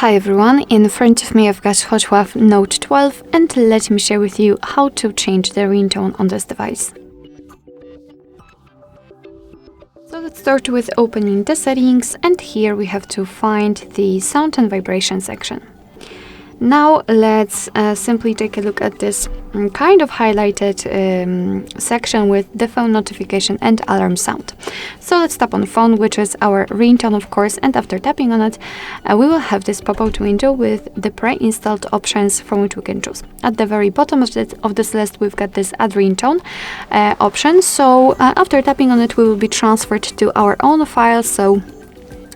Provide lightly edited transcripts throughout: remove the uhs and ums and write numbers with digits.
Hi everyone, in front of me I've got HOTWAV Note 12 and let me share with you how to change the ringtone on this device. So let's start with opening the settings, and here we have to find the sound and vibration section. Now let's simply take a look at this kind of highlighted section with the phone notification and alarm sound. So let's tap on phone, which is our ringtone of course, and after tapping on it we will have this pop-out window with the pre-installed options from which we can choose. At the very bottom of this list we've got this add ringtone option, so after tapping on it we will be transferred to our own file. So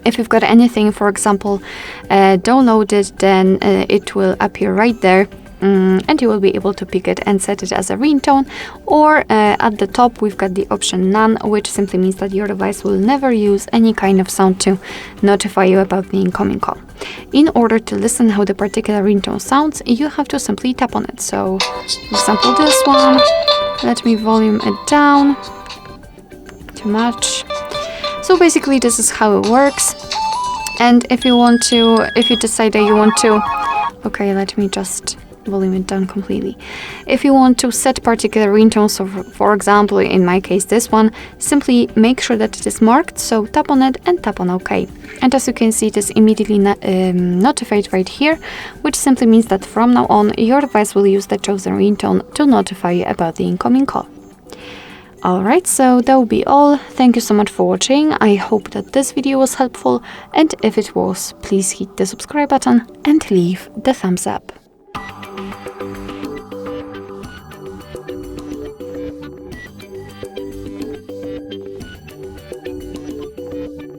if you've got anything, for example, downloaded, then it will appear right there, and you will be able to pick it and set it as a ringtone. Or at the top we've got the option none, which simply means that your device will never use any kind of sound to notify you about the incoming call. In order to listen how the particular ringtone sounds, you have to simply tap on it. So, for example, this one, let me volume it down, too much. So basically this is how it works, and if you decide that you want to, okay, let me just volume it down completely. If you want to set particular ringtones, so for example in my case this one, simply make sure that it is marked, so tap on it and tap on OK. And as you can see, it is immediately notified right here, which simply means that from now on your device will use the chosen ringtone to notify you about the incoming call. Alright, so that will be all. Thank you so much for watching. I hope that this video was helpful, and if it was, please hit the subscribe button and leave the thumbs up.